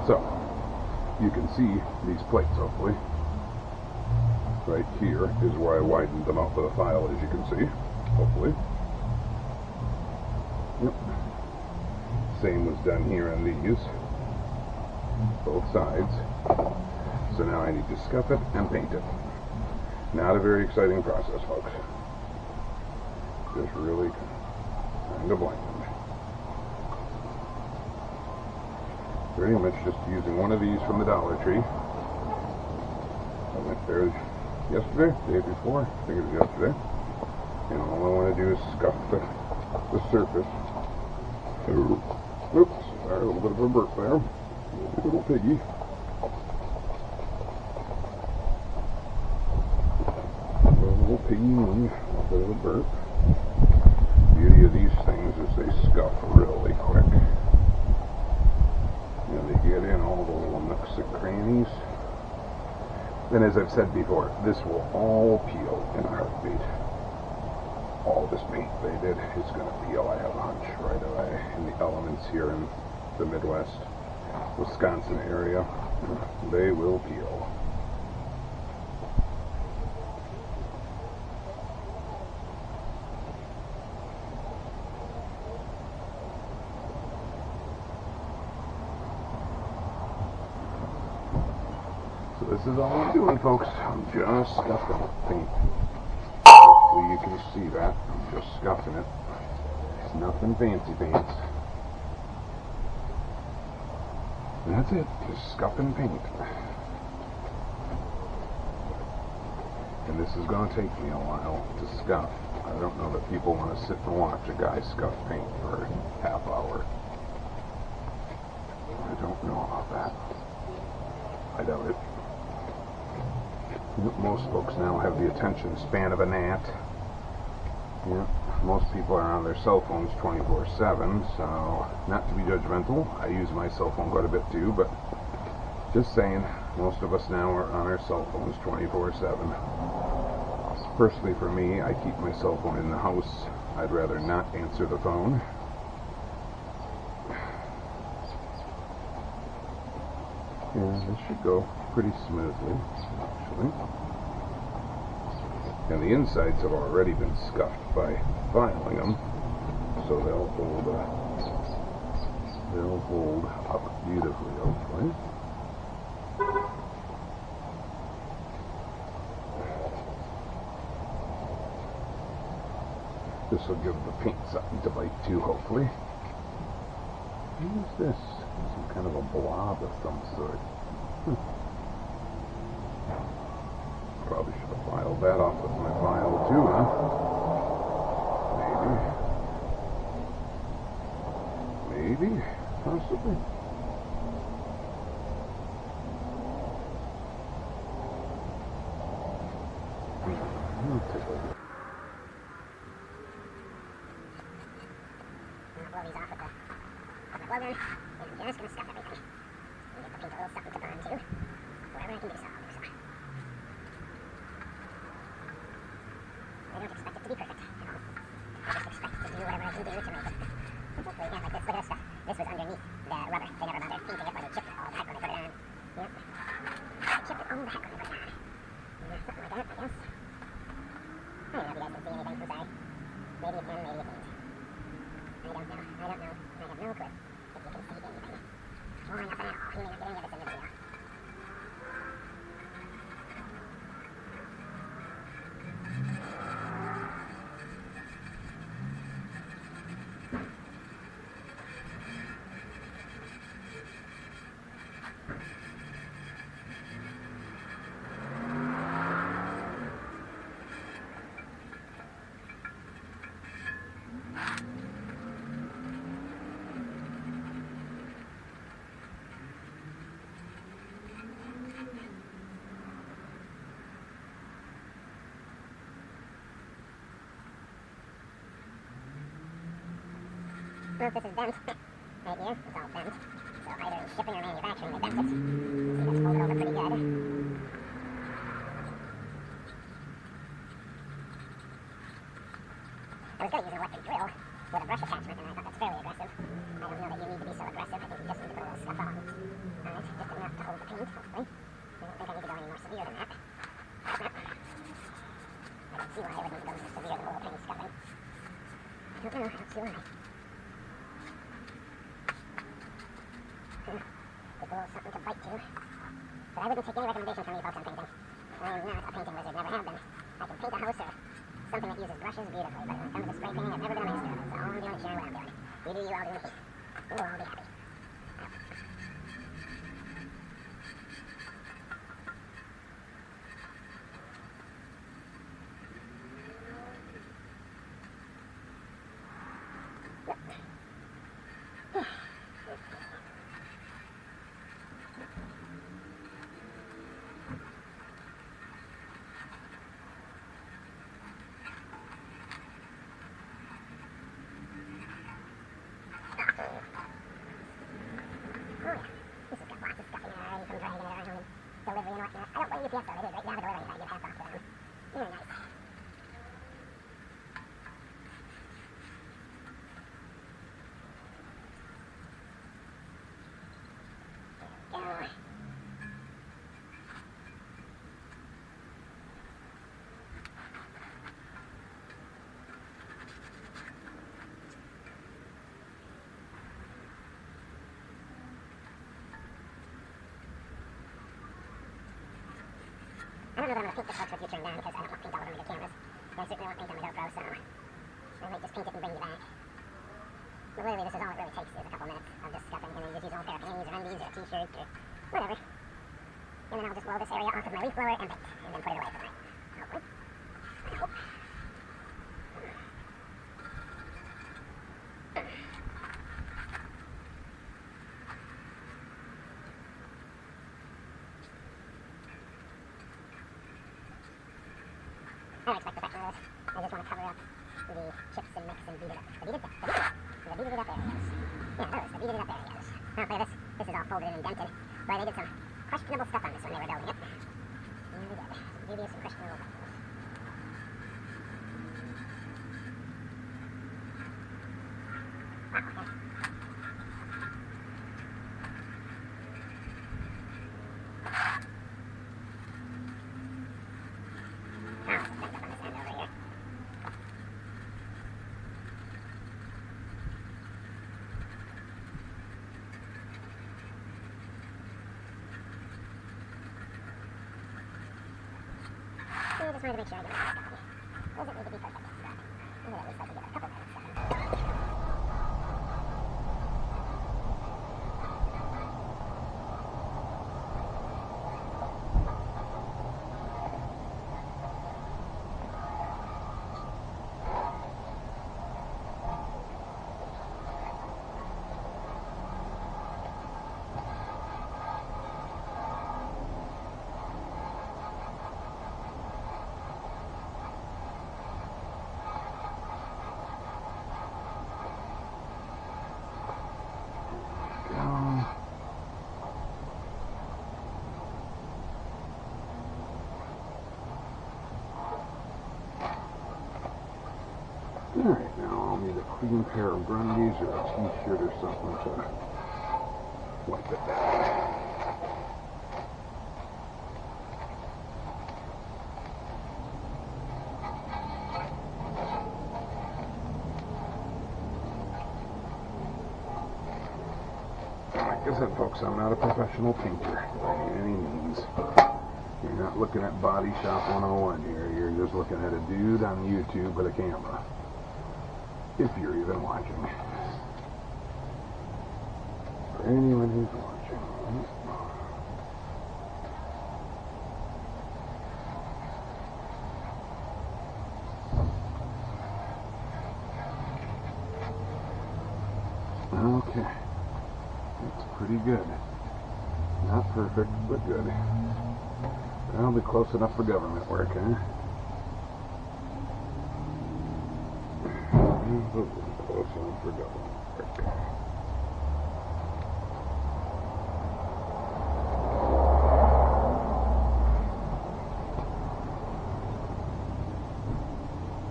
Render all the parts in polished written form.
So, you can see these plates, hopefully. Right here is where I widened them out with a file, as you can see, hopefully. Yep. Same was done here on these, both sides. So now I need to scuff it and paint it. Not a very exciting process, folks. Just really kind of bland. Pretty much just using one of these from the Dollar Tree. I went there yesterday, day before, I think it was yesterday. And all I want to do is scuff the surface. Oops, sorry, a little bit of a burp there. Little piggy. Little piggy, a little bit of a burp. The beauty of these things is they scuff really quick. And they get in all the little nooks and crannies. And as I've said before, this will all peel in a heartbeat. All this paint they did is going to peel, I have a hunch, right away. In the elements here in the Midwest, Wisconsin area, they will peel. This is all I'm doing, folks. I'm just scuffing paint. Hopefully you can see that. I'm just scuffing it. It's nothing fancy pants. That's it. Just scuffing paint. And this is going to take me a while to scuff. I don't know that people want to sit and watch a guy scuff paint for a half hour. I don't know about that. I doubt it. Most folks now have the attention span of a gnat. Yeah, most people are on their cell phones 24/7, so not to be judgmental. I use my cell phone quite a bit too, but just saying, most of us now are on our cell phones 24/7. Personally, for me, I keep my cell phone in the house. I'd rather not answer the phone. Yeah, this should go pretty smoothly, actually. And the insides have already been scuffed by filing them, so they'll hold up beautifully, hopefully. This will give the paint something to bite too, hopefully. What is this? Some kind of a blob of some sort. Probably should have filed that off with my file too, huh? Maybe. Possibly. I'll take a look. Blow these off with the blow gun, and I'm just going to stuff everything. And give the paint a little something to burn too. Whatever I can do so, I'll do so. I don't expect it to be perfect at all. I just expect to do whatever I can do to make it. Hopefully, yeah, like this. Look at this stuff. This was underneath the rubber. They never bothered painting it, but they chipped it all the heck when they put it on. Yep. They chipped it all the heck when they put it on. Yeah, something like that, I guess. I don't know if you guys can see anything, I'm sorry. Maybe you can, maybe you can't. I don't know. I have no clue if you can see anything. Or nothing at all. You may not get any of this in the video. Well, this is bent right here. It's all bent. So either in shipping or manufacturing, they bent it. See, that's folded over pretty good. I was going to use an electric drill with a brush attachment, and I thought that's fairly aggressive. I don't know that you need to be so aggressive. I think you just need to put a little stuff on. Alright. Just a little something to bite to. But I wouldn't take any recommendations from you folks on painting. I am not a painting wizard, never have been. I can paint a house or something that uses brushes beautifully, but when it comes to spray painting, I've never been a master of it. So all I'm doing is sharing what I'm doing. You do you, I'll do me. And we'll all be happy. UPS though, it is right down the door, you gotta give half off to them. Very nice. There we go. I don't know that I'm going to paint this box with you turned on because I don't want paint all over my good cameras. And I certainly want paint on my GoPro, so I might just paint it and bring you back. But literally, this is all it really takes is a couple minutes of just scuffing, and then just use an old pair of panties or undies or a t-shirt or whatever. And then I'll just blow this area off with my leaf blower and paint, and then put it away for the night. Hopefully. I hope. I don't expect perfection of this. I just want to cover up the chips and mix and beat it up. The beaded up areas. Yeah, those. The beaded up areas. Now, look at this. This is all folded and indented. Boy, they did some questionable stuff on this when they were building it. Yeah, they did. Some dubious and questionable things. Wow, okay. I just wanted to make sure I get my stuff in. Doesn't need to be perfect, but I would at least like to get a couple minutes stuff in. Alright, now I'll need a clean pair of Grundies or a t-shirt or something to wipe it down. Like I said, folks, I'm not a professional painter by any means. You're not looking at Body Shop 101 here. You're just looking at a dude on YouTube with a camera. If you're even watching. For anyone who's watching. Okay. That's pretty good. Not perfect, but good. That'll be close enough for government work, huh? Close enough for government work.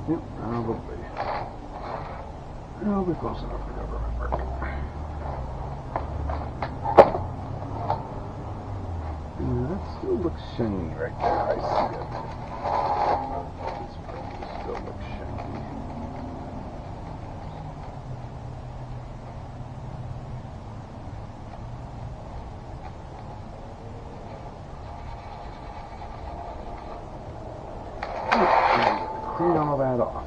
Yep, probably. That'll be close enough for government work. Yeah, that still looks shiny right there. I see it. This probably still looks shiny. that off.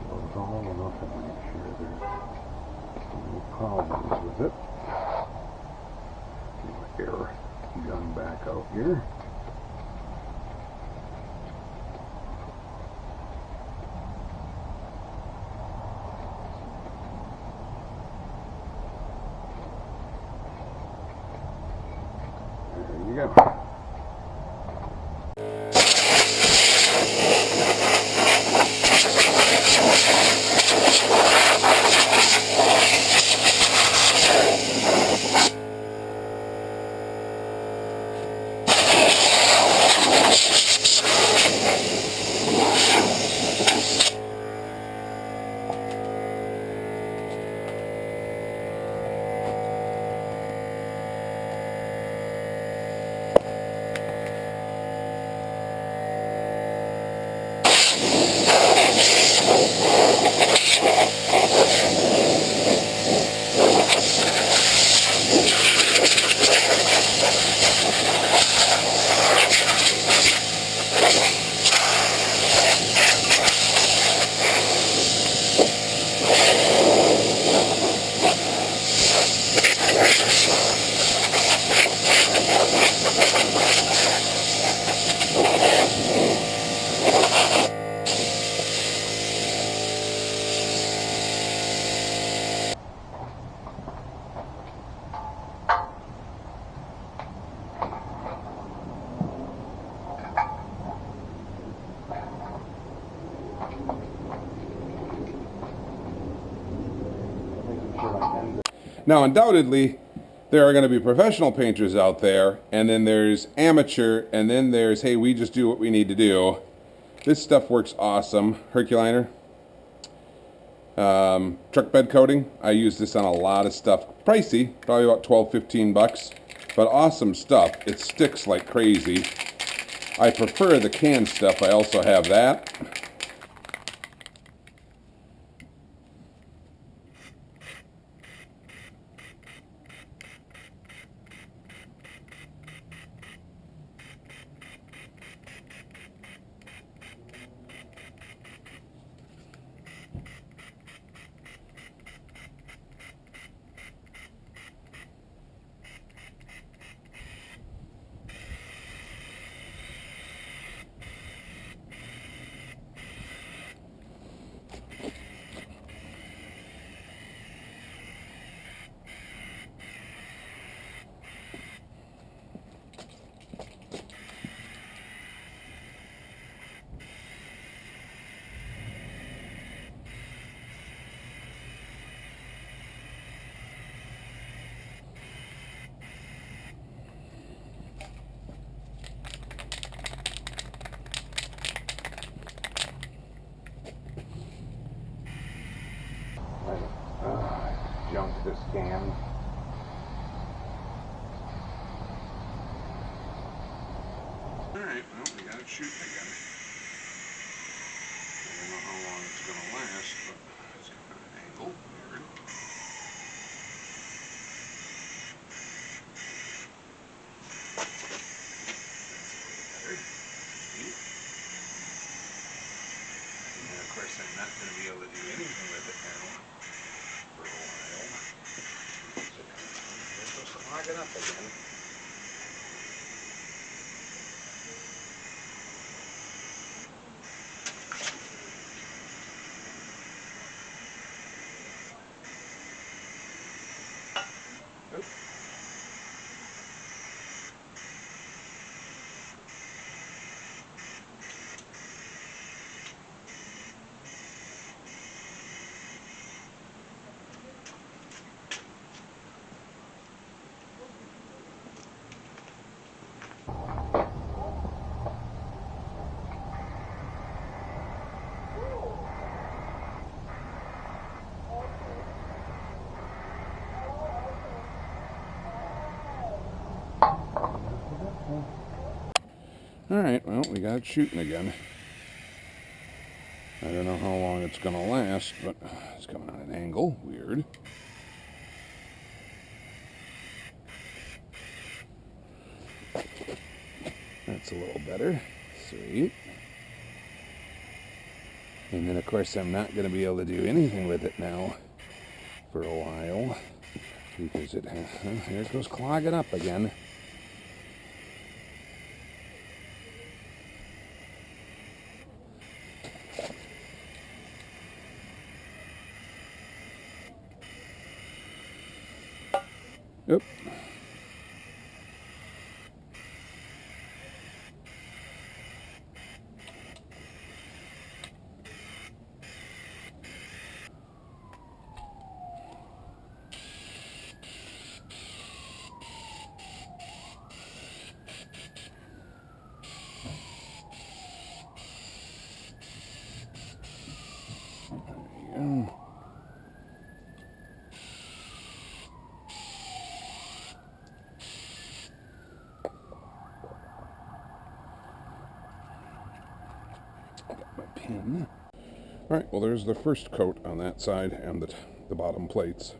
Close all enough and make sure there's no problems with it. Get my air gun back out here. There you go. Now, undoubtedly, there are going to be professional painters out there, and then there's amateur, and then there's, hey, we just do what we need to do. This stuff works awesome. Herculiner. Truck bed coating. I use this on a lot of stuff. Pricey, probably about 12, 15 bucks, but awesome stuff. It sticks like crazy. I prefer the canned stuff. I also have that. Junk this can. Alright, well, we got it shooting again. I don't know how long it's going to last, but it's got an angle. Weird. That's better. And of course, I'm not going to be able to do anything with it now. For a while. It's supposed to log it up again. Oops. Alright, well, we got it shooting again. I don't know how long it's going to last, but It's coming on an angle. Weird. That's a little better. Sweet. And then, of course, I'm not going to be able to do anything with it now for a while because here it goes clogging up again. Oop. Alright, well there's the first coat on that side and the bottom plates.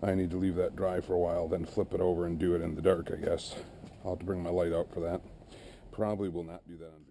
I need to leave that dry for a while, then flip it over and do it in the dark, I guess. I'll have to bring my light out for that. Probably will not do that on video.